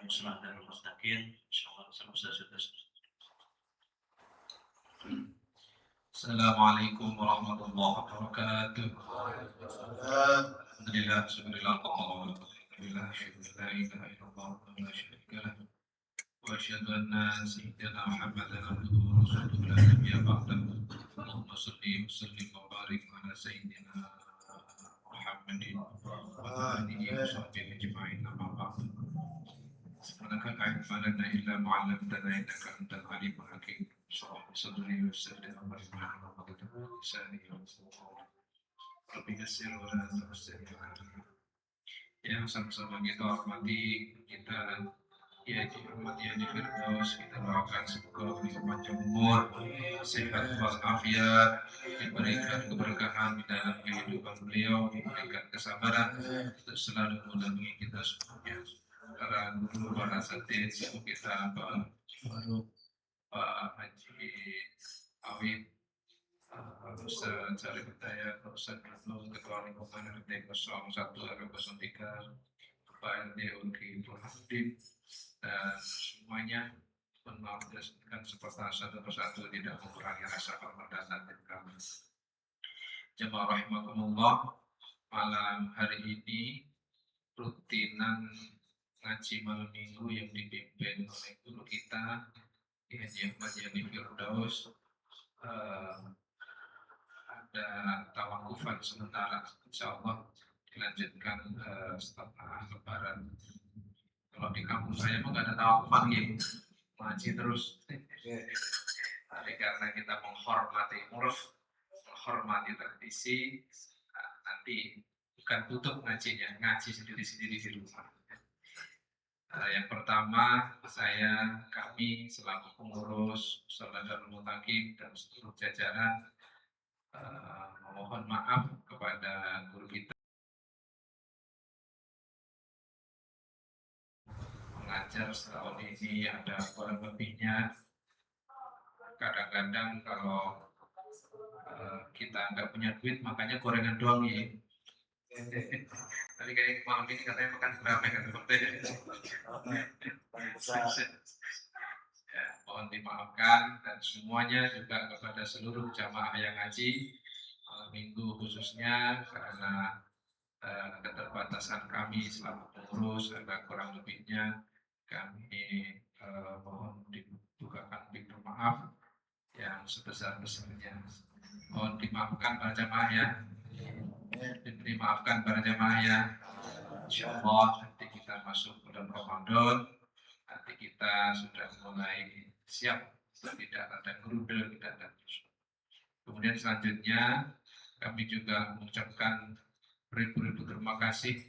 muslimin dan muslimin. Insyaallah sama-sama. Assalamualaikum warahmatullahi wabarakatuh. Alhamdulillah, syukurillah, alhamdulillah, syukurillah, ilaha illallah, la syarika lah. Wa asyhadu anna sayyidina Muhammadan abduhu wa rasuluhu la nabiyya ba'dahu. Allahumma shalli wa sallim wa barik ala sayyidina Muhammadin wa alihi wa sahbihi ajma'in, amma ba'd. Subhanaka la ilma lana illa ma 'allamtana innaka antal alimul hakim. Sallallahu wa sallam ala Muhammadin lisani wa Rabbi yassir wa la tu'assir. Yang sama-sama kita hormati, kita dihormati di Firdaus, kita doakan semoga beliau panjang umur, sehat walafiat, diberikan keberkahan di dalam kehidupan beliau, diberikan kesabaran untuk selalu mendampingi kita semuanya. Para guru, para asatidz kita, Pak Haji Awid, Ustaz Syarif Hidayat, Ustaz Ibnu, Ketua Lingkungan RT 01 RW 03, Pak RT Uki Burhanuddin, dan semuanya mengapresiasikan satu persatu tidak mengurangi rasa hormat dan takdir kami. Jemaah rahimakumullah, malam hari ini rutinan ngaji malam minggu yang dipimpin oleh guru kita di Haji Ahmad Yani Firdaus, ada tawakufan sementara, insyaallah dilanjutkan setelah lebaran. Kalau di kampus saya mah gak ada tawakufan gitu, ngaji terus. Tapi karena kita menghormati uruf, menghormati tradisi, nanti bukan tutup ngajinya, ngaji sendiri-sendiri di rumah. Yang pertama, kami selaku pengurus Musala Darul Muttaqin dan seluruh jajaran memohon maaf kepada guru kita. Mengajar setahun ini ada kurang lebihnya. Kadang-kadang kalau kita nggak punya duit, makanya gorengan doang ya. Tadi kayak malam ini katanya makan berapa kan? Ya, mohon dimaafkan, dan semuanya juga kepada seluruh jamaah yang ngaji malam minggu khususnya, karena keterbatasan kami selaku pengurus ada kurang lebihnya. Kami mohon dibukakan pintu maaf yang sebesar-besarnya. Mohon dimaafkan para jamaah ya. Dimaafkan para jamaah ya. Insyaallah nanti kita masuk bulan Ramadan, nanti kita sudah mulai siap, tidak ada gerudel, tidak ada terus. Kemudian selanjutnya kami juga mengucapkan beribu-ribu terima kasih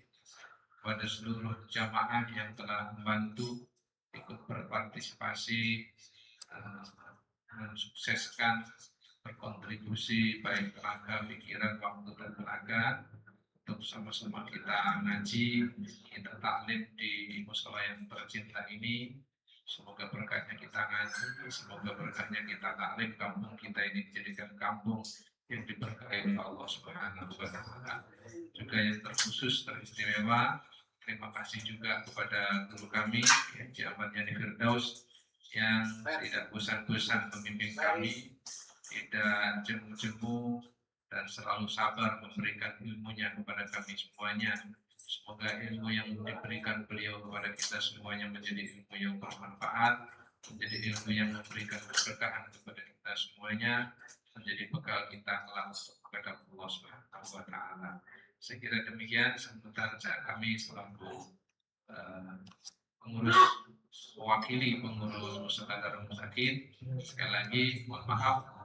kepada seluruh jamaah yang telah membantu ikut berpartisipasi, mensukseskan, berkontribusi baik tenaga, pikiran, waktu dan tenaga untuk sama-sama kita ngaji, kita taklim di mushola yang tercinta ini. Semoga berkahnya kita ngaji, semoga berkahnya kita taklim, kampung kita ini dijadikan kampung yang diberkahi oleh Allah Subhanahu wa Ta'ala. Juga yang terkhusus, teristimewa, terima kasih juga kepada guru kami Haji Ahmad Yani Firdaus yang tidak bosan-bosan memimpin kami, tidak jemu-jemu, dan selalu sabar memberikan ilmunya kepada kami semuanya. Semoga ilmu yang diberikan beliau kepada kita semuanya menjadi ilmu yang bermanfaat, menjadi ilmu yang memberikan keberkahan kepada kita semuanya, menjadi bekal kita kelak kepada Allah Subhanahu wa Ta'ala. Saya kira demikian sebentar kami selaku pengurus, mewakili pengurus Musala Darul Muttaqin. Sekali lagi mohon maaf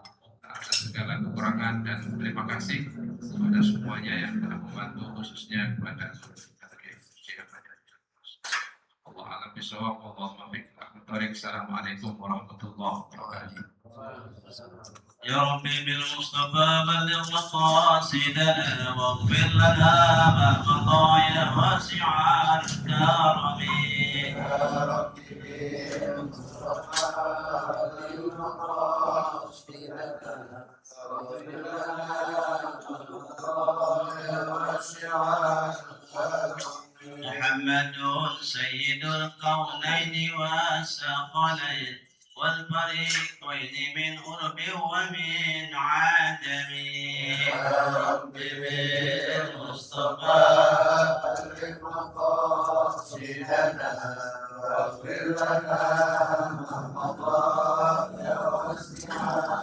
atas segala kekurangan dan terima kasih kepada semuanya yang telah membantu, khususnya kepada Allah alam bisawab. Allahumma fiqh. Assalamualaikum warahmatullahi wabarakatuh. يا ربي بالمصطفى بلغ مقاصدنا واغفر لنا ما مضى يا واسع الكرم. يا ربي بالمصطفى بلغ مقاصدنا واغفر لنا ما مضى يا واسع الكرم. محمد سيد سيد الكونين والثقلين والفريقين من قرب ومن عدم. يا رب بالمصطفى بلغ مقاصدنا واغفر لنا ما مضى يا واسع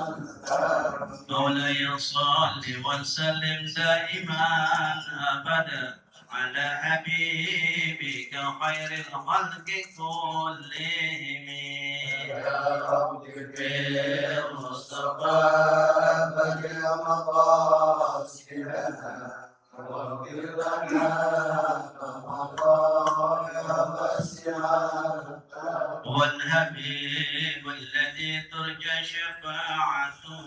الكرم. مولاي صل وسلم دائما ابدا على حبيبك خير الخلق كلهم. يا رب بالمصطفى بلغ مقاصدنا واغفر لنا ما مضى يا واسع الكرم. هو الحبيب الذي ترجى شفاعته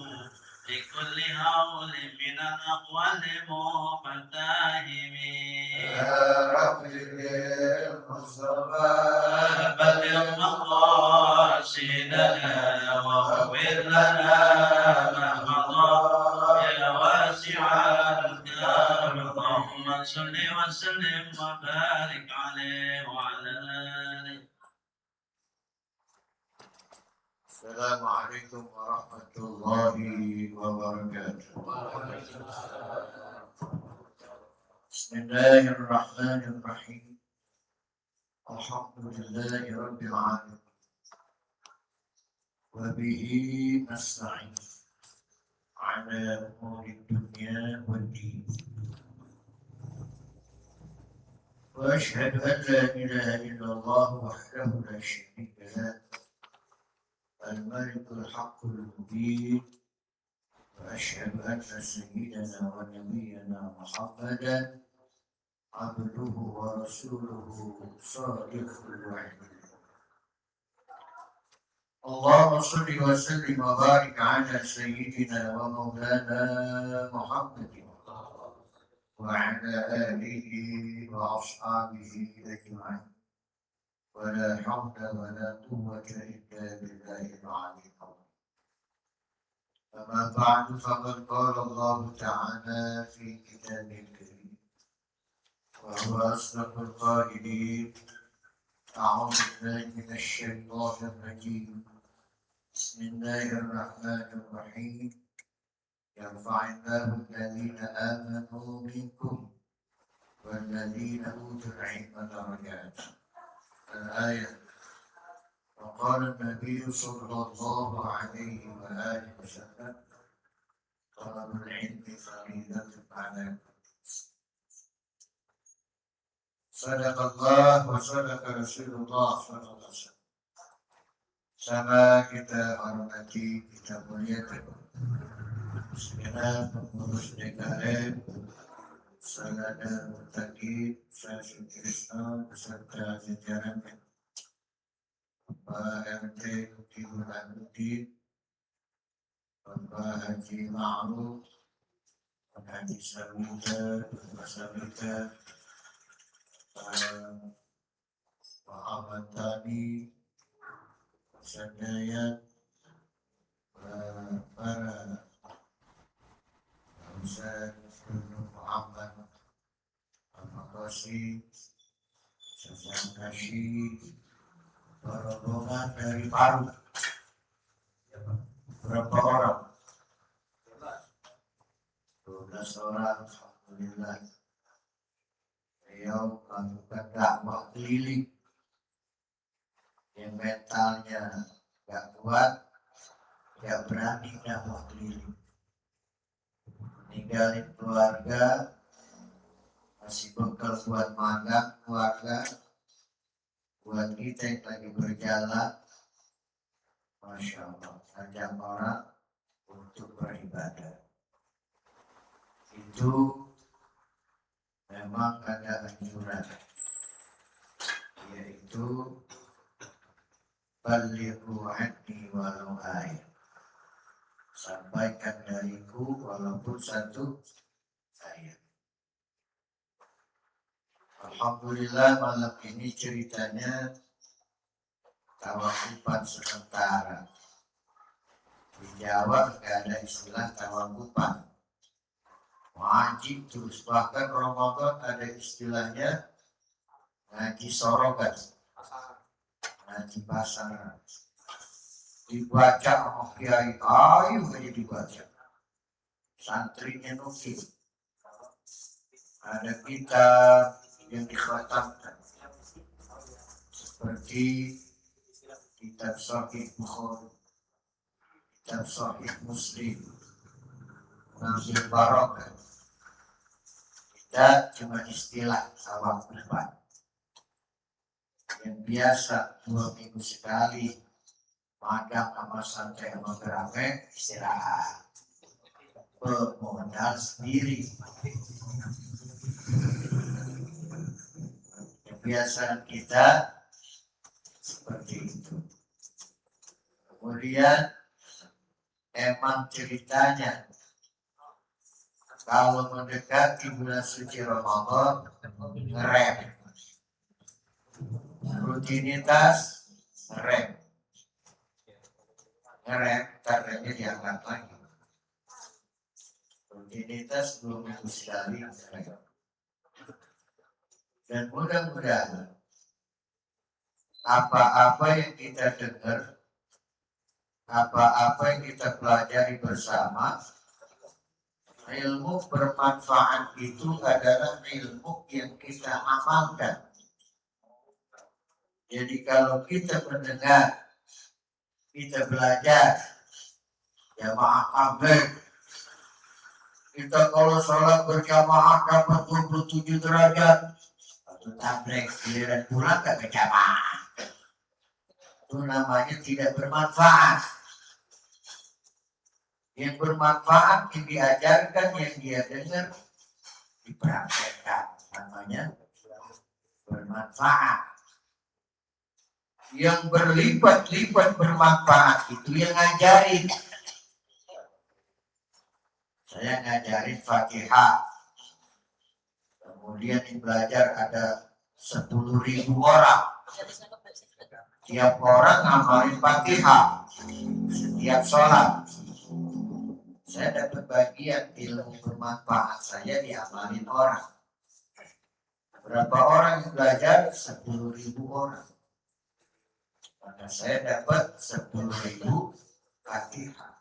لكل هول من الأقوال مفتاهم. يا رب بالمصطفى بلغ مقاصدنا واغفر لنا ما مضى يا واسع الكرم. اللهم صل وسلم وبارك عليه وعلى آله. السلام عليكم ورحمة الله وبركاته. بسم الله الرحمن الرحيم. الحمد لله رب العالمين وبه نستعين على أمور الدنيا والدين. وأشهد أن لا إله إلا الله وحده لا شريك له الملك الحق المبين. وأشهد أن سيدنا ونبينا محمدا عبده ورسوله صادق الوعد. اللهم صل وسلم وبارك على سيدنا ومولانا محمد وعلى آله وأصحابه أجمعين. ولا حول ولا قوة إلا بالله العلي العظيم. أما بعد فقد قال الله تعالى في كتابه الكريم وهو أصدق القائلين: أعوذ بالله من الشيطان الرجيم. بسم الله الرحمن الرحيم. يرفع الله الذين آمنوا منكم والذين أوتوا العلم درجات. الآية. وقال النبي صلى الله عليه وآله وسلم: طلب العلم فريضة على كل مسلم. صدق الله وصدق رسول الله صلى الله عليه وسلم. Sama kita hormati, kita muliakan segenap pengurus DKM, Salada Mutaki, Sasi Krishna, beserta jajarannya, Pak RT Bukti Burhanuddin, Bapak Haji Ma'ruf, Pak Haji Samita, Bapak Samita, Pak Muhammad Tani, Sadayat, para Ustaz Muhammad Al-Makasi, Ustaz Kashi, rombongan dari Paru. Berapa orang? 12 orang, alhamdulillah. Beliau melakukan dakwah keliling yang mentalnya gak kuat, gak berani dakwah keliling. Ninggalin keluarga, masih bekal buat magang keluarga, buat kita yang lagi berjalan. Masya Allah, ajak orang untuk beribadah. Itu memang ada anjuran, yaitu balighu anni walau ayat. Sampaikan dariku walaupun satu ayat. Alhamdulillah malam ini ceritanya tawakupan sementara. Di Jawa nggak ada istilah tawakupan, wajib terus. Bahkan Ramadan ada istilahnya ngaji sorogan. ngaji bahasa Arab. Dibaca sama kiai, ayo aja dibaca. Santrinya nukil. Ada kitab yang dikhatamkan seperti kitab Sahih Bukhari, kitab Sahih Muslim, Nabi Barokah. Kita cuma istilah awam depan yang biasa 2 minggu sekali magang sama santai sama beramai istirahat bermodal sendiri. Kebiasaan kita seperti itu. Kemudian emang ceritanya kalau mendekati bulan suci Ramadan ngerem, rutinitas ngerem karena diangkat lagi. Rutinitas 2 minggu sekali ngerem. Dan mudah-mudahan apa-apa yang kita dengar, apa-apa yang kita pelajari bersama, ilmu bermanfaat itu adalah ilmu yang kita amalkan. Jadi kalau kita mendengar, kita belajar, jamaah tabligh, kita kalau sholat berjamaah dapat 27 derajat, atau tabligh giliran pulang gak berjamaah, itu namanya tidak bermanfaat. Yang bermanfaat yang diajarkan, yang dia dengar, dipraktekkan, namanya bermanfaat. Yang berlipat-lipat bermanfaat itu yang ngajarin. Saya ngajarin Fatihah, kemudian yang belajar ada 10.000 orang. Tiap orang ngamalin Fatihah setiap sholat. Saya dapat bagian ilmu bermanfaat saya diamalin orang. Berapa orang yang belajar? 10.000 orang. Maka saya dapat 10.000 Fatihah.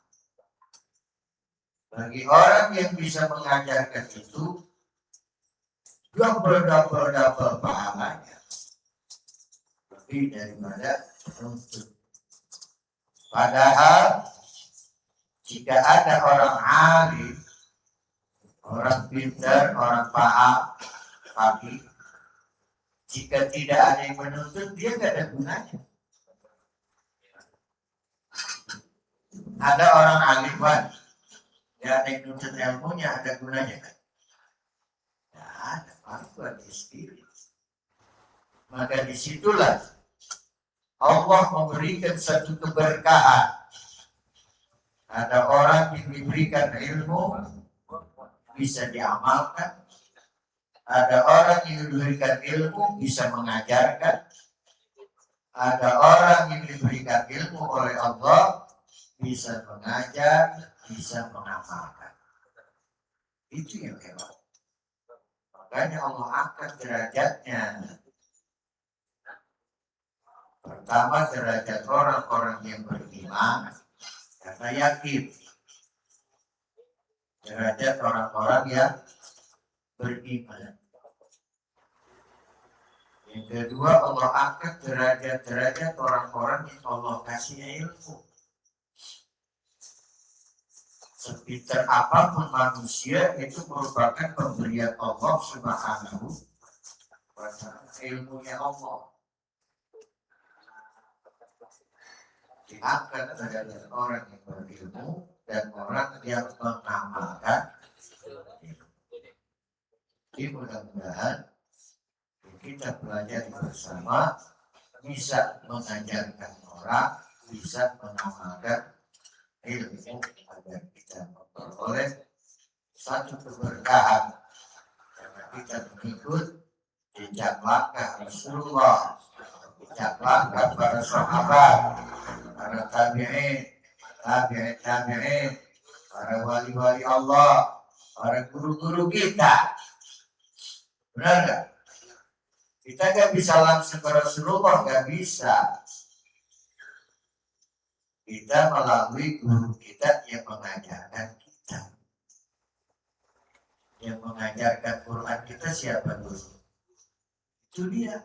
Bagi orang yang bisa mengajarkan itu, double pahalanya. Lebih daripada untuk. Padahal jika ada orang alim, orang pintar, orang paham, tapi jika tidak ada yang menuntut, dia tidak ada gunanya. Ada orang alim, ya ada yang nuntut ilmunya, ada gunanya kan? Tidak ada, buat sendiri. Maka disitulah Allah memberikan satu keberkahan. Ada orang yang diberikan ilmu bisa diamalkan. Ada orang yang diberikan ilmu bisa mengajarkan. Ada orang yang diberikan ilmu oleh Allah bisa mengajar, bisa mengamalkan. Itu yang hebat. Makanya Allah angkat derajatnya. Pertama derajat orang-orang yang beriman karena yakin. Derajat orang-orang yang beriman. Yang kedua Allah angkat derajat orang-orang yang Allah kasih ilmu. Sepintar apapun manusia itu merupakan pemberian Allah Subhanahu wa ta'ala, ilmunya Allah. Diangkat derajat orang yang berilmu dan orang yang mengamalkan ilmu. Jadi mudah-mudahan kita belajar bersama, bisa mengajarkan orang, bisa mengamalkan ilmu agar kita memperoleh satu keberkahan karena kita mengikut jejak langkah Rasulullah, jejak langkah para sahabat, para tabi'in, para wali-wali Allah, para guru-guru kita. Benar nggak? Kita nggak bisa langsung ke Rasulullah, nggak bisa. kita melalui guru kita yang mengajarkan kita. Yang mengajarkan Quran kita siapa guru? Itu dia.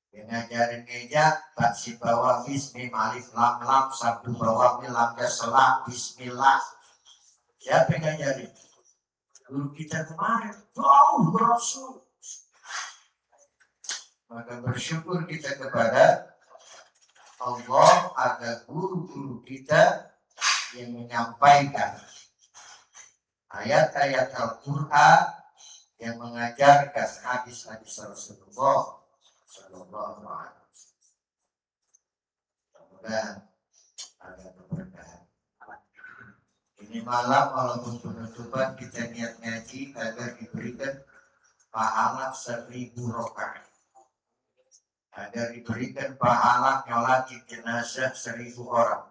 Yang ngajarin ngeja, taksi bawah bismillah, alif lam lam, sabtu bawah lam selah, bismillah. Siapa yang ngajarin? Guru kita kemarin. Wow, Rasul. Maka bersyukur kita kepada Allah ada guru-guru kita yang menyampaikan ayat-ayat Al-Quran yang mengajarkan hadis-hadis Rasulullah Sallallahu Alaihi Wasallam. Semoga ada keberkahan. Ini malam walaupun penutupan kita niat ngaji agar diberikan pahala 1000 rakaat. Agar diberikan pahala nyolatin jenazah 1000 orang.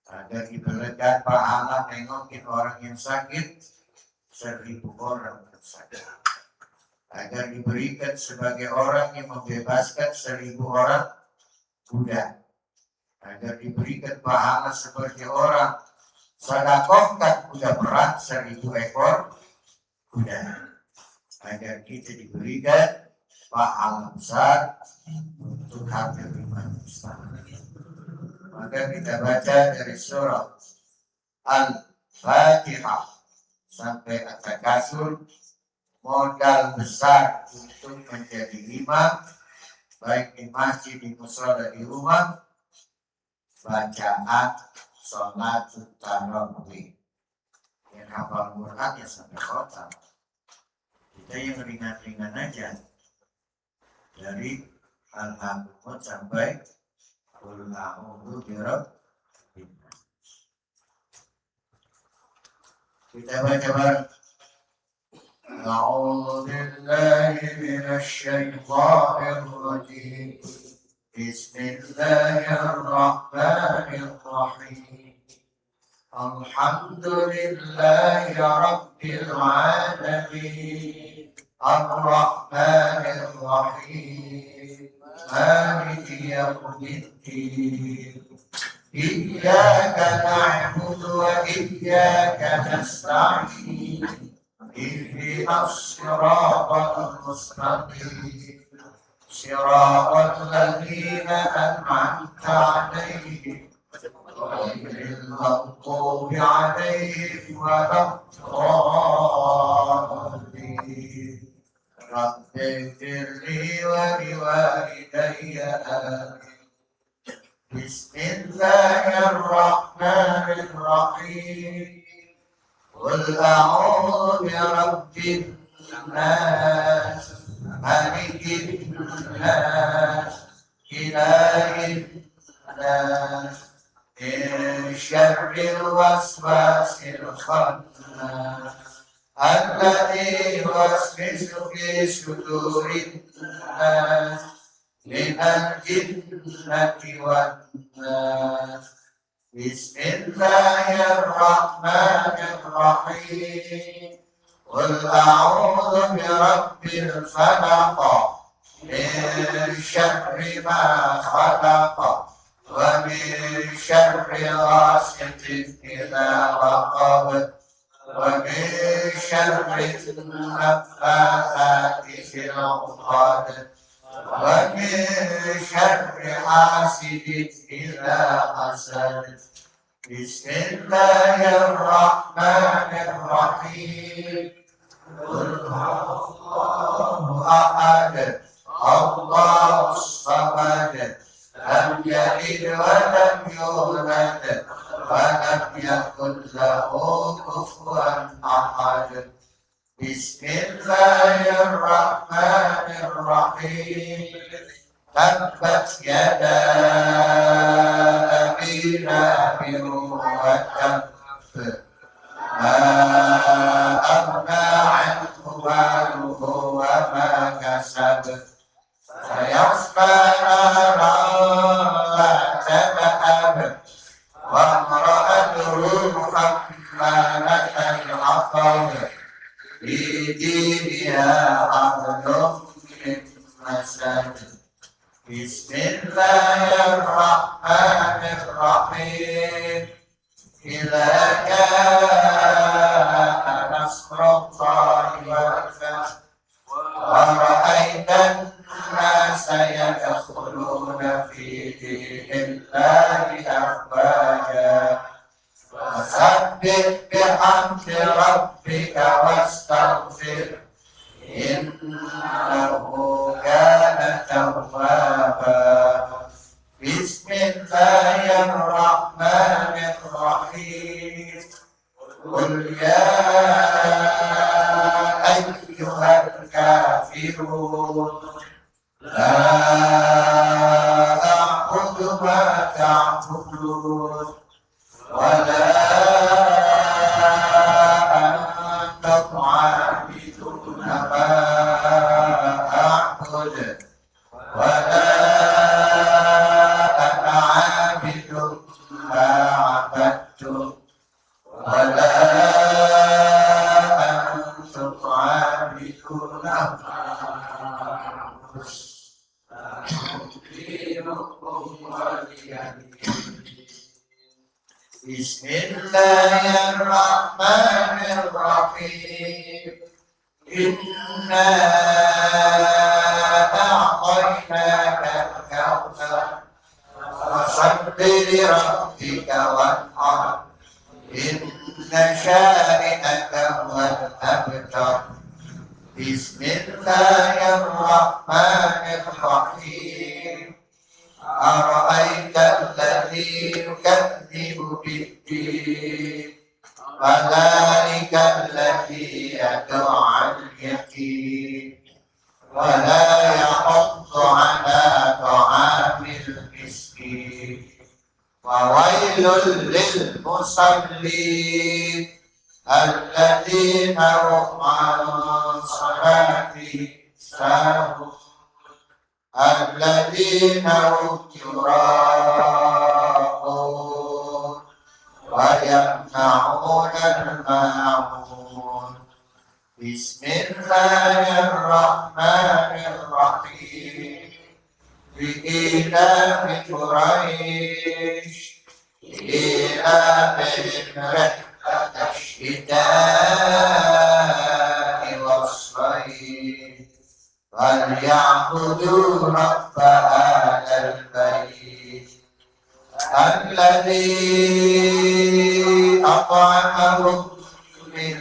Agar diberikan pahala nengokin orang yang sakit 1000 orang yang sakit. Agar diberikan sebagai orang yang membebaskan 1000 orang budak. Agar diberikan pahala seperti orang sedekahkan kuda perang 1000 ekor kuda. Agar kita diberikan pahala besar untuk hampir 5 Islam. Maka kita baca dari surah Al-Fatihah sampai At-Takasur, modal besar untuk menjadi imam baik di masjid, di mushola, di rumah, bacaan sholat tarawih. Yang hafal Quran ya sampai kota. Kita yang ringan-ringan aja dari Al-Hamdulillah sampai Qul a'udzu birabbin nas. Kita baca bareng. A'udzu billahi minasy syaithanir rajim. Bismillahirrahmanirrahim. Alhamdulillahi rabbil alamin. Ar-Rahmanir Rahim. Maliki yaumiddin. Iyyaka na'budu wa iyyaka nasta'in. Ihdinas siratal mustaqim. Siratal ladzina an'amta 'alaihim ghairil maghdubi 'alaihim waladdallin. Rabbi firli wa liwalidayya amin. Bismillahirrahmanirrahim. Qul a'udzu birabbin nas, malikin nas, ilahin nas, min syarril waswasil khannas. الذي يوسوس في صدور الناس من الجنة والناس. بسم الله الرحمن الرحيم. قل أعوذ برب الفلق من شر ما خلق ومن شر غاسق إذا وقب ومن شر النفاثات في العقد ومن شر حاسد إذا حسد. بسم الله الرحمن الرحيم. قل هو الله أحد الله الصمد لم يلد ولم يولد ولم يكن له كفوا أحد. بسم الله الرحمن الرحيم. تبت يدا أبي لهب وتب ما أغنى عنه ماله وما كسب سيصلى نارا ذات لهب وامرأته حمالة الحطب في جيدها حبل من مسد. Bismillahirrahmanirrahim. Idza jaa nasrullahi wal fath wa ra'aitan nasa yadkhuluna fi dinillahi afwaja. Fasabbih bihamdi rabbika wastaghfir innahu kana tawwaba. Bismillahirrahmanirrahim. Qul ya ayyuhal kafirun la a'budu ma ta'budun wa la antum 'abiduna ma a'budu wa la ana 'abidun ma 'abadtum wa la antum 'abiduna ma Bismillahirrahmanirrahim. Inna a'tainaka al-kautsar fasholli li rabbika wanhar inna syani'aka huwal abtar. Bismillahirrahmanirrahim. Ara'aita alladhi yukadzibu bid-din fadhalika alladhi yad'u al-yatim wa la yahuddu 'ala ta'amil miskin wa wailul lil musallin alladhina hum 'an salatihim sahun الذين هم يراءون ويمنعون الماعون. بسم الله الرحمن الرحيم. لإيلاف قريش إيلافهم رحلة الشتاء والصيف فليعبدوا رب هذا البيت الذي أطعمهم من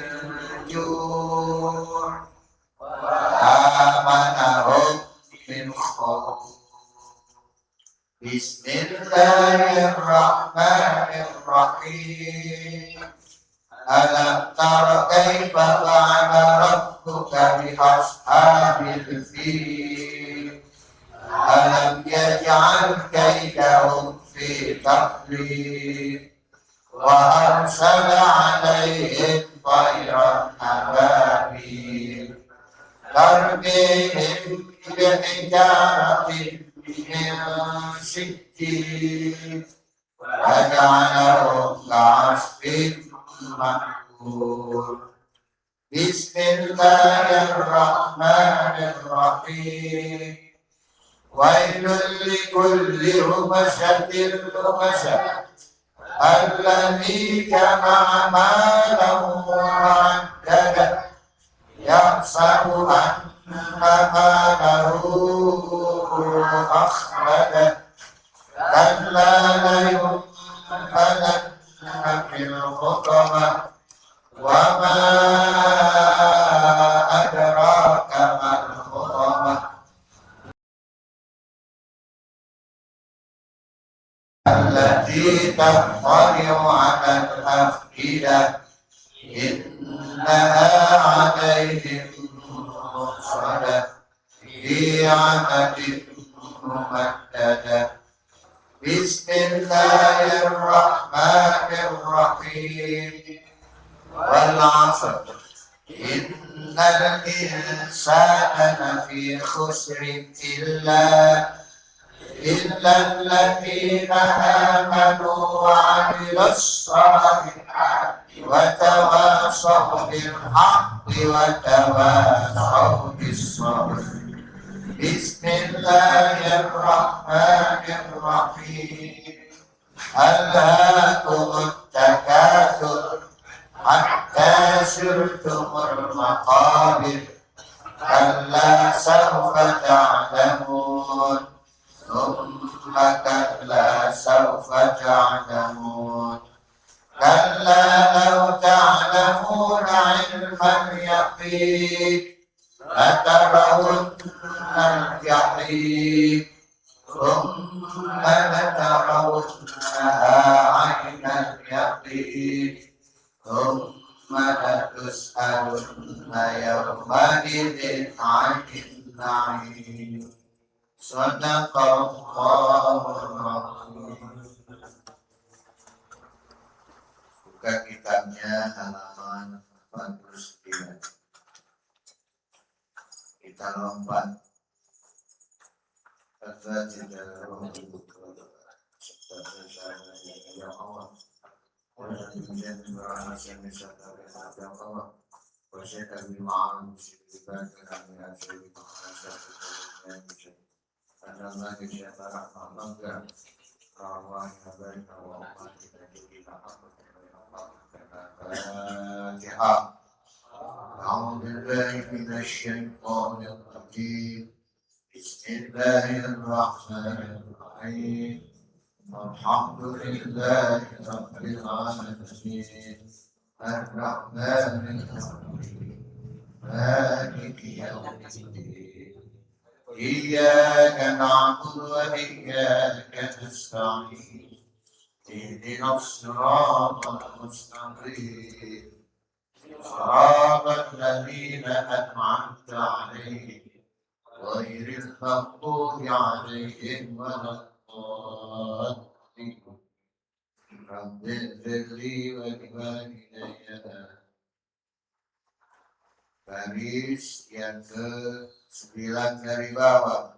جوع وآمنهم من خوف. بسم الله الرحمن الرحيم. ألم تر كيف فعل ربك بأصحاب الفيل ألم يجعل كيدهم في تضليل وأرسل عليهم طيرا أبابيل ترميهم بحجارة من سجيل فجعلهم كعصف مأكول. بسم الله الرحمن الرحيم. ويل لكل همزة لمزة الذي جمع مالا وعدده يحسب أن ماله أخلده كلا لينبذن في الحطمة وما أدراك ما الحطمة التي تطلع على الأفئدة إنها عليهم مؤصدة في عمد ممددة. بسم الله الرحمن الرحيم. والعصر إن الإنسان لفي خسر إلا الذين آمنوا وعملوا الصالحات وتواصوا بالحق وتواصوا بالصبر. بسم الله الرحمن الرحيم ألهاكم التكاثر حتى زرتم المقابر كلا سوف تعلمون ثم كلا سوف تعلمون كلا لو تعلمون علم اليقين لترون الجحيم ثم لترونها عين اليقين ثم لتسألن يومئذ عن النعيم صدق الله العظيم. Buka kitabnya halaman 49. Kita lompat أعوذ بالله من الشيطان الرجيم بسم الله الرحمن الرحيم الحمد لله رب العالمين الرحمن الرحيم مالك يوم الدين إياك نعبد وإياك نستعين اهدنا الصراط المستقيم صراط الذين أنعمت عليهم غير المغضوب عليهم ولا الضالين رب اغفر لي ولوالدي. Baris yang ke-9 dari bawah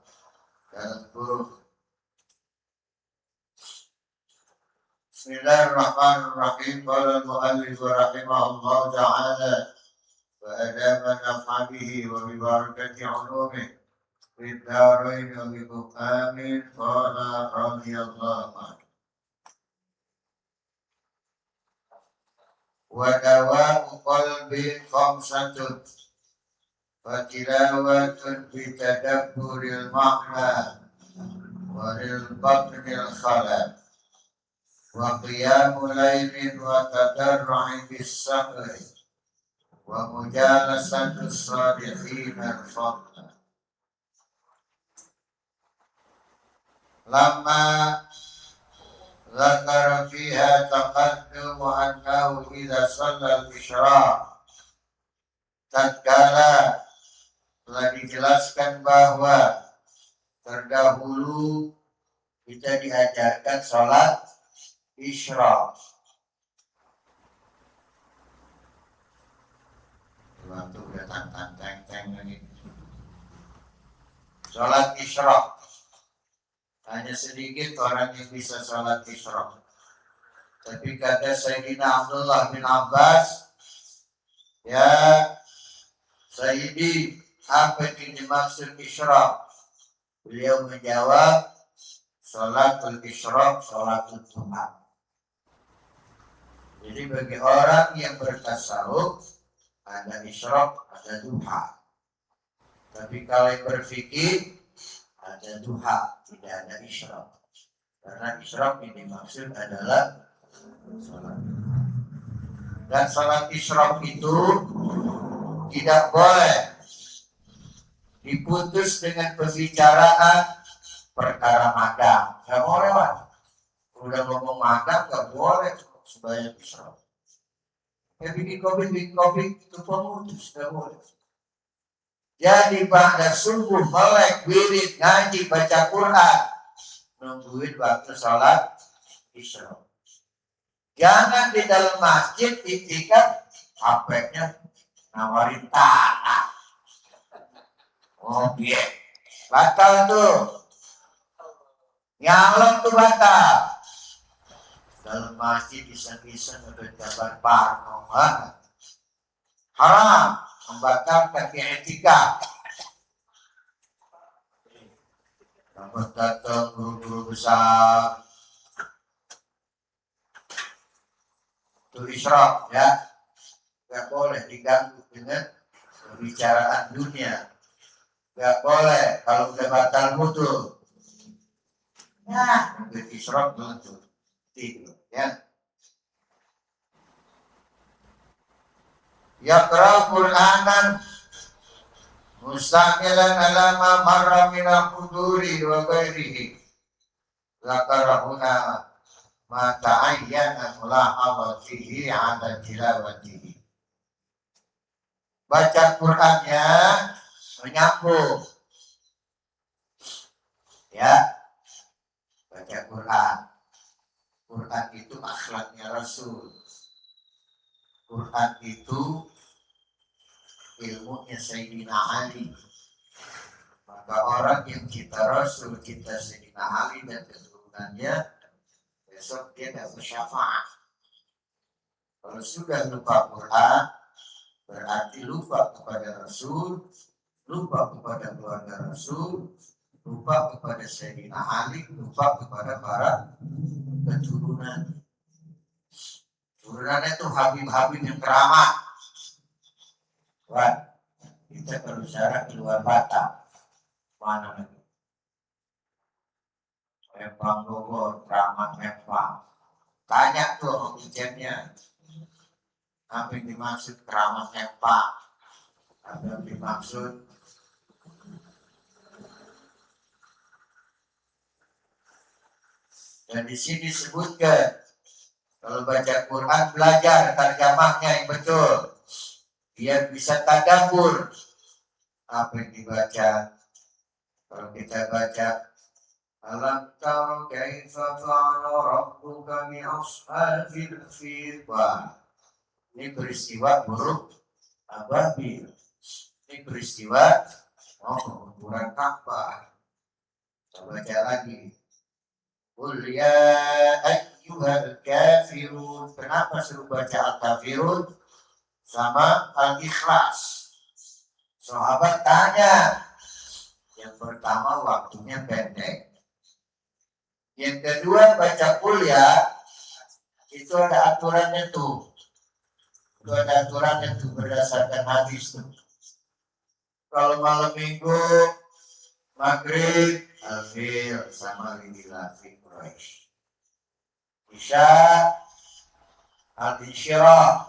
dalam huruf. Bismillahirrahmanirrahim. Qala al-mu'allif rahimahullah ta'ala wa adama naf'abihi wa bibarakati ulumih fi ad-darain wa bi muqamin qala radhiyallahu anhu. Wa dawa'u qalbi khamsatun wa tilawatun bi tadabburil ma'na wa lil batnil khalaq wa qiyamu laylin wa tadarru'in bis-sabri wa mujalasatu salihin al-fadl. Lama zakara fiha taqaddum annahu idza shalla al-isyraq, tatkala telah dijelaskan bahwa terdahulu kita diajarkan sholat isyraq. Waktu datang tantang lagi. Sholat isyraq. Hanya sedikit orang yang bisa sholat isyraq. Tapi kata Sayyidina Abdullah bin Abbas, ya Sayyidi, apa yang dimaksud isyraq? Beliau menjawab, sholatul isyraq, sholatul duha. Jadi bagi orang yang bertasawuf, ada isyraq, ada duha. Tapi kalau yang berfikir, ada duha, tidak ada isyraq. Karena isyraq ini maksud adalah sholat. Dan sholat isyraq itu tidak boleh diputus dengan pembicaraan perkara magang. Gak boleh, Pak. Udah ngomong magang, gak boleh sebanyak isyraq. Ya bikin kopi itu pemutus, gak boleh. Jadi pada sungguh melek, wirid, ngaji, baca Quran, nungguin waktu sholat isyraq. Jangan di dalam masjid itikaf, HP-nya nawarin tanah. Oh iya, batal tuh. Nyalon tuh batal. Dalam masjid iseng-iseng ada kabar parno. Haram, membatalkan i'tikaf. Selamat datang guru-guru besar. Itu isyraf ya. Gak boleh diganggu dengan pembicaraan dunia. Gak boleh kalau udah batal wudu. Ya, mungkin isyraf itu tidur ya. Yaqra Qur'anan mustamilan ala ma marra min al-huduri wa ghairihi. Zakarahuna ma ta'ayyana mulahadatihi ala tilawatihi. Baca Qur'annya menyambung. Ya, baca Quran. Quran itu akhlaknya Rasul. Quran itu ilmunya Sayyidina Ali. Maka orang yang kita Rasul, kita Sayyidina Ali dan keturunannya, besok dia tidak bersyafaat. Kalau sudah lupa Quran, berarti lupa kepada Rasul, lupa kepada keluarga Rasul, lupa kepada Sayyidina Ali, lupa kepada para keturunan. Turunannya itu Habib-Habib yang keramat. Wah, kita kalau bicara keluar Batam, mana lagi? Lembang Bogor, keramat Lembang. Tanya tuh ujiannya, apa yang dimaksud keramat Lembang? Apa yang dimaksud dan di sini disebutkan kalau baca Quran belajar terjemahnya yang betul biar bisa tadabbur apa yang dibaca. Kalau kita baca alam tara kaifa fa'ala rabbuka bi ashabil fil, ini peristiwa buruk ababil, ini peristiwa penggusuran Ka'bah. Kita baca lagi qul ya ayyuhal kafirun. Kenapa suruh baca al-kafirun sama al-ikhlas? Sahabat tanya. Yang pertama waktunya pendek. Yang kedua baca qul ya, itu ada aturannya tuh. Itu ada aturannya tuh berdasarkan hadis tuh. Kalau malam minggu maghrib al-fil sama lilafi Quraisy. Isya al-insyirah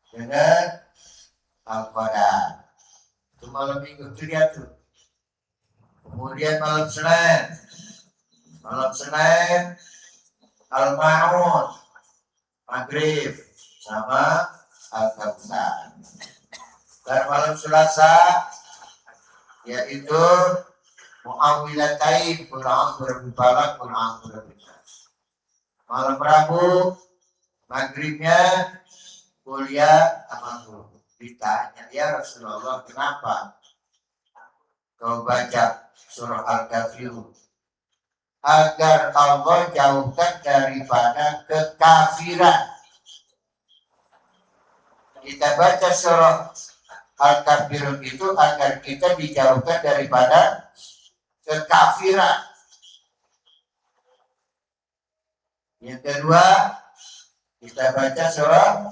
dengan al-qadar. Itu malam minggu itu dia tuh. Kemudian malam Senin al-ma'un maghrib sama al-kautsar. Dan malam Selasa yaitu mu'awwilatain, qul a'udzu birabbil falaq, qul a'udzu birabbin nas. Malam Rabu maghribnya kuliah sama ditanya, ya Rasulullah, kenapa kau baca surah Al-Kafirun? Agar Allah jauhkan daripada kekafiran. Kita baca surah Al-Kafirun itu agar kita dijauhkan daripada kekafiran. Yang kedua, kita baca surah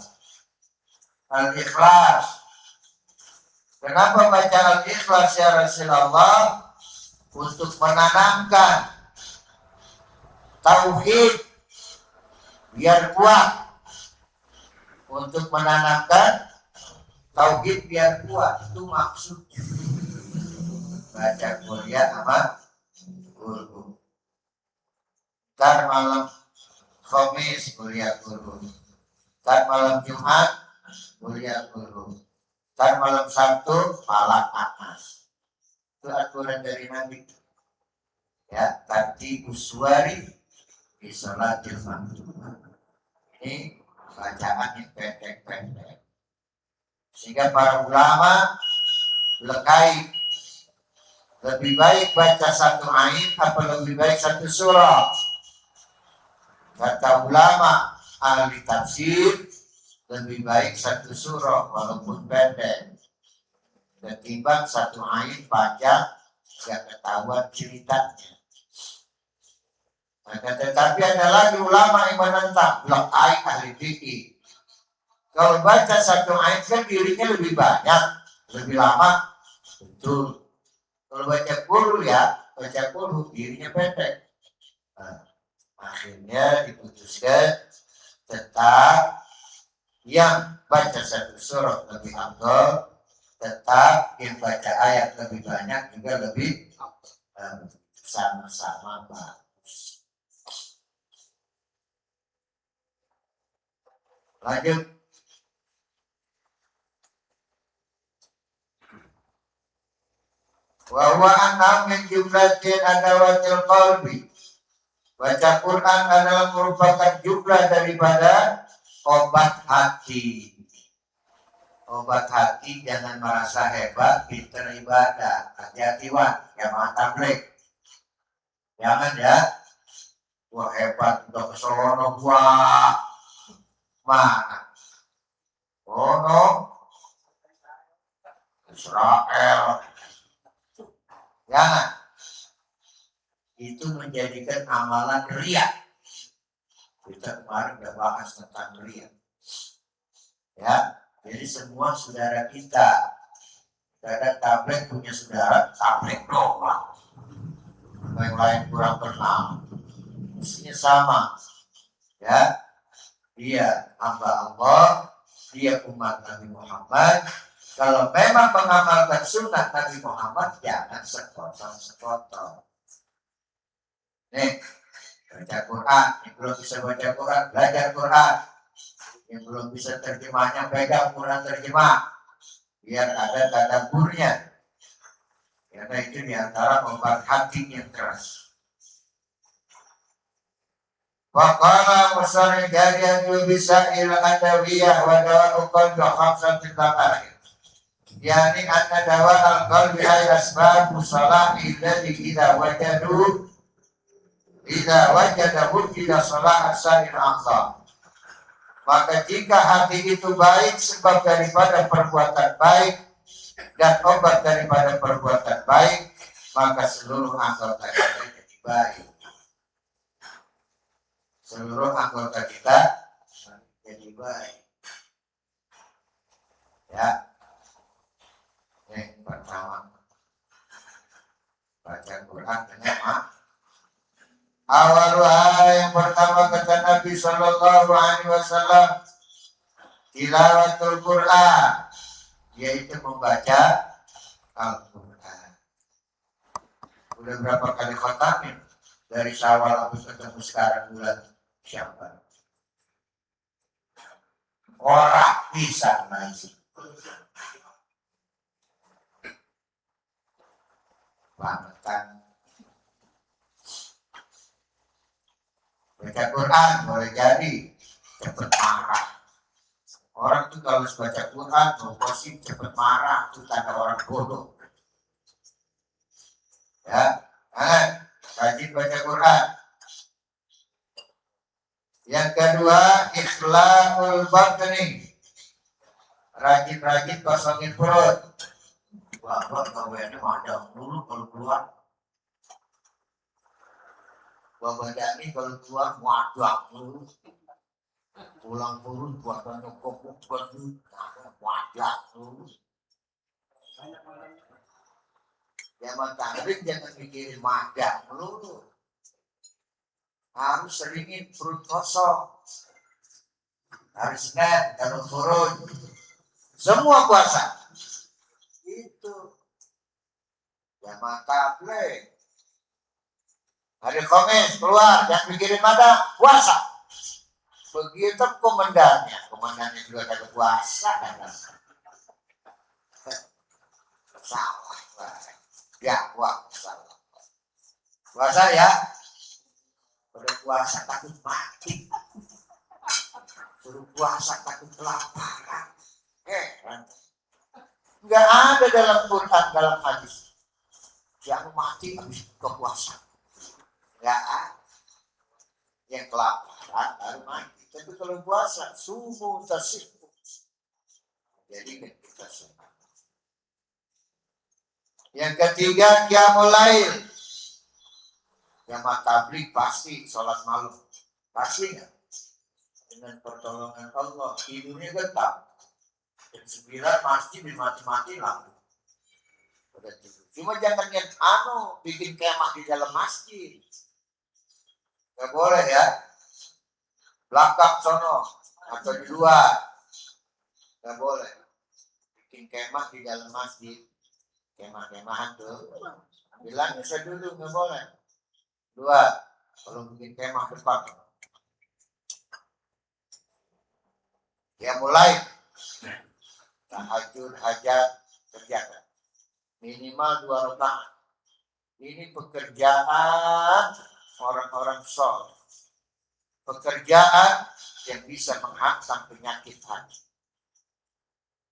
Al-Ikhlas. Kenapa baca Al-Ikhlas ya Rasulullah? Untuk menanamkan tauhid biar kuat. Untuk menanamkan tauhid biar kuat, itu maksudnya. Baca kuliah sama guru. Ntar malam Khamis kuliah guru. Ntar malam Jumat kuliah guru. Ntar malam Sabtu palak anas. Itu aturan dari Nabi. Ya, tadi uswari di sholatil maktubat. Ini bacaan yang pendek-pendek. Sehingga para ulama lekai lebih baik baca satu ayat apa lebih baik satu surah. Kata ulama ahli tafsir lebih baik satu surah walaupun pendek ketimbang satu ayat baca nggak ketahuan ceritanya. Maka tetapi ada lagi ulama yang menentang blok ayat ahli fikih. Kalau baca satu ayat kan dirinya lebih banyak, lebih lama, betul. Kalau baca qul dirinya pendek. Nah, akhirnya diputuskan tetap yang baca satu surat lebih afdal, tetap yang baca ayat lebih banyak juga lebih sama-sama bagus. Lanjut. Wa huwa anna min jumlatin adawatil qalbi. Baca Quran adalah merupakan jumlah daripada obat hati. Obat hati jangan merasa hebat, pintar ibadah. Hati-hati wan, jamaah tabligh. Jangan ya. Wah hebat, udah keselono gua. Mana? Oh no. Israel. Jangan. Itu menjadikan amalan riya. Kita kemarin udah bahas tentang riya. Ya, jadi semua saudara kita, kadang tabligh punya saudara tabligh doang. Yang lain kurang kenal. Mestinya sama. Ya, dia hamba Allah, dia umat Nabi Muhammad. Kalau memang mengamalkan sunnah Nabi Muhammad, jangan sepotong-sepotong. Nih, baca Quran. Yang belum bisa baca Quran, belajar Quran. Yang belum bisa terjemahnya, pegang Quran terjemah. Biar ada tadabburnya. Karena itu diantara obat hati yang keras. Waqala musari jariyatu bisa ila adawiyah wa dawa uqal bi khamsatin akhir. Yani anna dawa al-qalbi ay asbabu salahi alladhi idza wajadahu tidak salah asarin aqsa. Maka jika hati itu baik sebab daripada perbuatan baik dan obat daripada perbuatan baik, maka seluruh anggota kita jadi baik. Seluruh anggota kita jadi baik. Ya. Yang pertama, baca Quran dengan awal yang pertama kata Nabi Sallallahu Alaihi Wasallam, tilawatul Quran, yaitu membaca Al-Quran. Udah berapa kali khotamin dari Syawal sampai ketemu sekarang bulan Syawal. Orang bisa naik. Banget kan. Baca Quran boleh jadi cepat marah. Orang tuh kalau baca Quran posisi cepat marah, itu tanda orang bodoh. Ya, rajin baca Quran. Yang kedua, ikhlaqul batni. Rajin-rajin kosongin perut. Wah, kawannya madang dulu kalau keluar. Bapak ini kalau keluar wadah dulu. Pulang turun buatan nyokok baju, wadah dulu. Zaman tabligh jangan mikirin magang dulu. Harus seringin perut kosong. Harus net kalau turun. Semua puasa. Itu zaman tabligh. Hari Kamis keluar, jangan mikirin mana puasa. Begitu komandannya juga ada puasa. Salah, ya salah. Puasa ya, pada puasa takut mati. Suruh puasa takut kelaparan. Nggak ada dalam Quran, dalam hadis. Yang mati habis buka puasa. Nggak ada. Yang kelaparan baru mati. Tapi kalau puasa, subuh tersibuk. Jadi kita senang. Yang ketiga, qiyamul lail. Jamaah tabligh pasti sholat malam. Pasti nggak? Dengan pertolongan Allah, tidurnya tetap. Jam 9 masjid dimati-mati lampu. Cuma jangan yang bikin kemah di dalam masjid. Nggak boleh ya. Belakang sono atau di luar. Nggak boleh. Bikin kemah di dalam masjid. Kemah-kemahan tuh. Bilang bisa dulu, nggak boleh. Dua, kalau bikin kemah depan. Ya mulai. Tahajud, hajat, kerjakan. Minimal 2 rakaat. Ini pekerjaan orang-orang soleh. Pekerjaan yang bisa menghantam penyakit hati.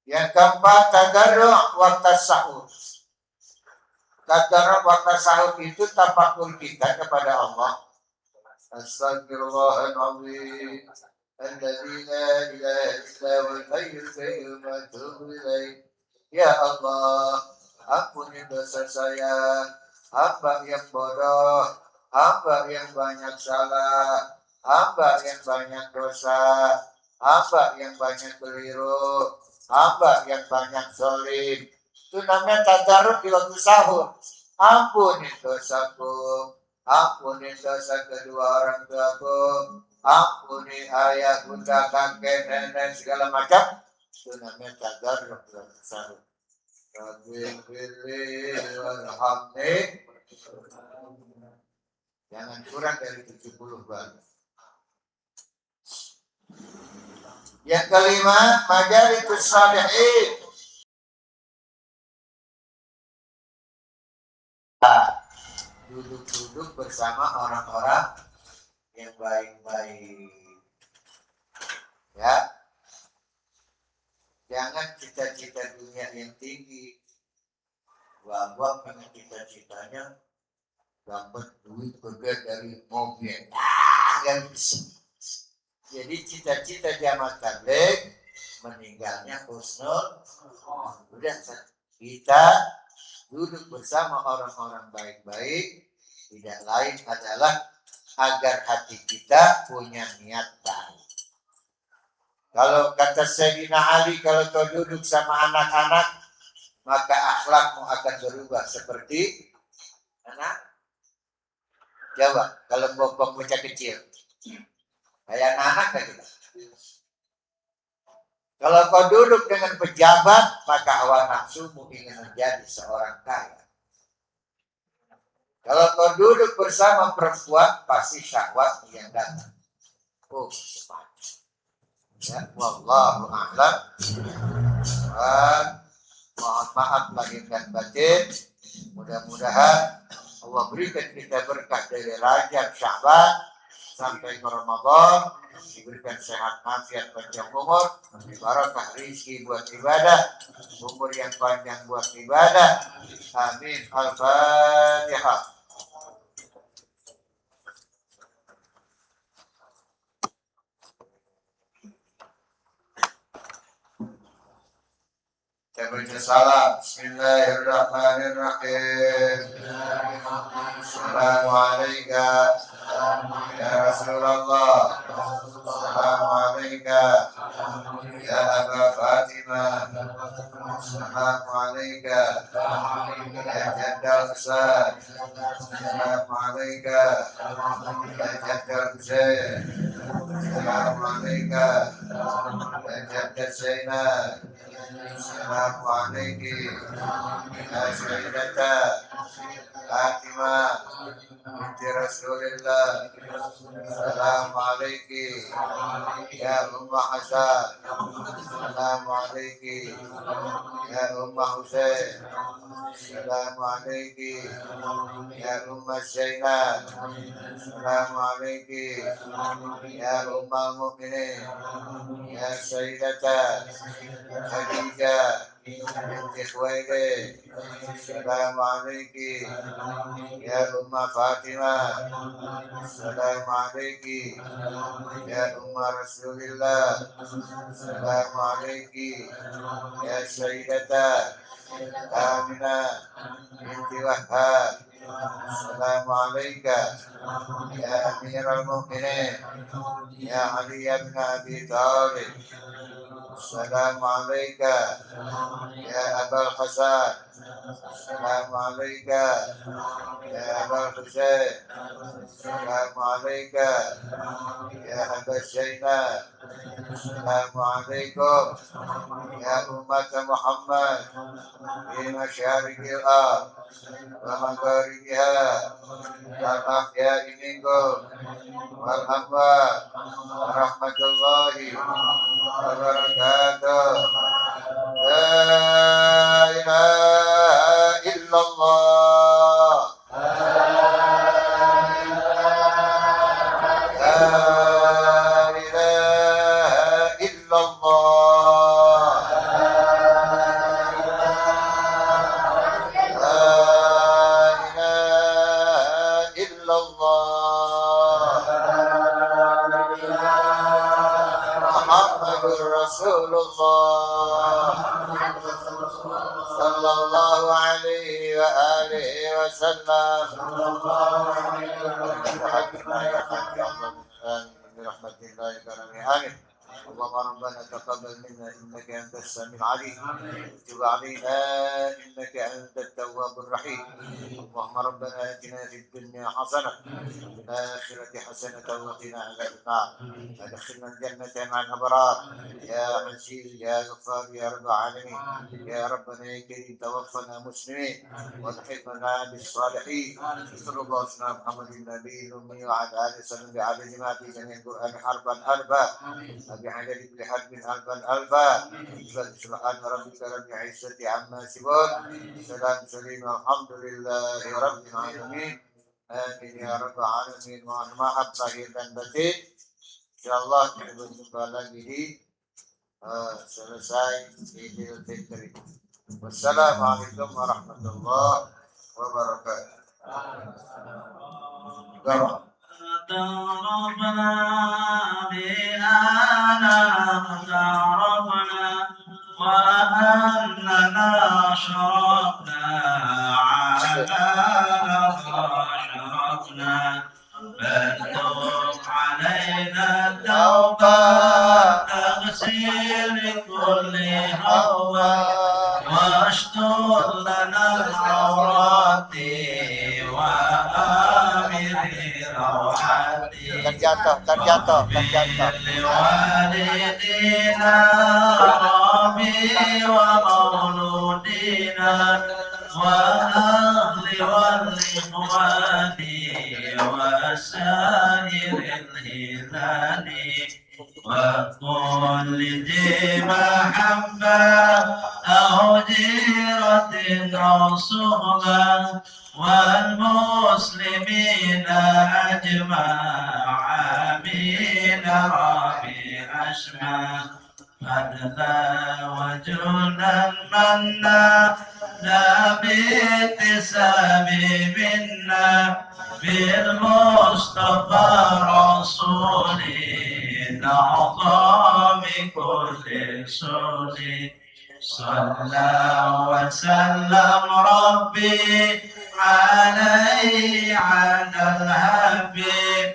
Yang keempat, tadarru' wa tasawuf. Tadarru' wa tasawuf itu tafakur kita kepada Allah. Astagfirullahaladzim. Alladzi la ilaha illa huwal hayyul qayyum wa atubu ilaih. Ya Allah, ampuni dosa saya, hamba yang bodoh, hamba yang banyak salah, hamba yang banyak dosa, hamba yang banyak keliru, hamba yang banyak zalim. Itu namanya tadarruk di waktu sahur. Ampuni dosaku, ampuni dosa kedua orang tuaku, ampuni ayah, bunda, kakek, nenek, segala macam. Itu namanya tadarruk di waktu sahur. Jangan kurang dari 70 bal. Yang kelima, majalisus shalihin. Duduk-duduk bersama orang-orang yang baik-baik. Ya. Jangan cita-cita dunia yang tinggi. Gua pengen cita-citanya dapat duit begal dari mobil. Yang bisa. Jadi cita-cita jamaah tabligh meninggalnya husnul. Udah, kita duduk bersama orang-orang baik-baik, tidak lain adalah agar hati kita punya niat baik. Kalau kata Sayyidina Ali, kalau kau duduk sama anak-anak, maka akhlakmu akan berubah seperti anak. Coba, kalau bokong bocah kecil, kayak anak kan kita. Kalau kau duduk dengan pejabat, maka hawa nafsumu ingin menjadi seorang kaya. Kalau kau duduk bersama perempuan, pasti syahwat yang datang. Oh, cepat. Ya, wallahu a'lam. Mohon maaf lahir dan batin. Mudah-mudahan Allah berikan kita berkah dari Rajab, Sya'ban sampai ke Ramadan, diberikan sehat, afiat, panjang umur, barakah rizki buat ibadah, umur yang panjang buat ibadah. Amin. Al-Fatihah. Salam. Bismillahirrahmanirrahim. Assalamualaikum ya Rasulullah. Assalamualaikum ya Aba Fatimah. Assalamualaikum ya Jaddal Ustaz. Assalamualaikum ya Jaddal Husain. Assalamualaikum ya Jaddal Zainab. Assalamualaikum ya Sayyidata Fatimah binti Rasulillah. Assalamualaikum ya Ummah Hasan. Assalamualaikum ya Ummah Husain. Assalamualaikum ya Ummah Zainab. Assalamualaikum ya Ummah Mukminin ya Sayyidata Khadijah binti Khuwailid. Assalamu alayki ya Umma Fatimah. Assalamu alayki ya Umma Rasulillah. Assalamu alayki ya Sayyidata Aminah binti Wahab. Assalamu alayka ya Amirul Mu'minin ya Ali bin Abi Thalib. Assalamu alayka ya Abul Hasan. Assalamu alayka ya Abul Husain. Assalamu alayka ya Abul Zainab. Assalamu alaikum ya umat Muhammad di masyariqil ardh wa magharibiha wal ahya'i minkum wal amwat. Rahmatullahi wa barakatuh. La ilaha illallah. Rasulullah sallallahu alaihi wa alihi wasallam. Rahmatullahi amin. اللهم ربنا تقبل منا انك انت السميع العليم وتب علينا انك انت التواب الرحيم. اللهم ربنا اتنا في الدنيا حسنه وفي الاخره حسنه وقنا عذاب النار. ادخلنا الجنه مع الابرار يا عزيز يا غفار يا رب العالمين. يا ربنا يا كريم توفنا مسلمين والحقنا بالصالحين. صلى الله على محمد النبي الامي وعلى اله وسلم بعدد ما في جميع القران حربا اربا بحجر كل حرب ألفا ألفا. سبحان ربك رب العزة عما يصفون. سلام والحمد لله رب العالمين. Amin ya rabbal alamin. Mohon maaf lahir dan batin. Insyaallah kita berjumpa lagi di selesai Idul Fitri. Wassalamualaikum warahmatullahi wabarakatuh. اقتربنا بأننا اقتربنا وأننا شرفنا على شرفنا فاتوب علينا التوبة تغسيل كل هوى واشتر لنا العورات وآمر روعاتي terjatuh. لوالدينا ربي ومولودينا وأهل والإخوان وسائر الهلال وكل ذي محبة أو جيرة أو صحبة والمسلمين أجمعين ربي أشمع فضلا وجودا منا لا باتساب منا بالمصطفى رسولي نعظم كل سوري صلى وسلم ربي عليه على الحبيب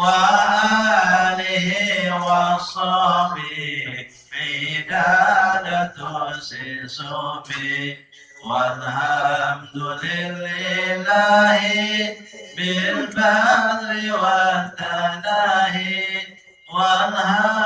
وآله وصحبه عدادة سيسوبي والحمد لله بالبر والتناهي والهدى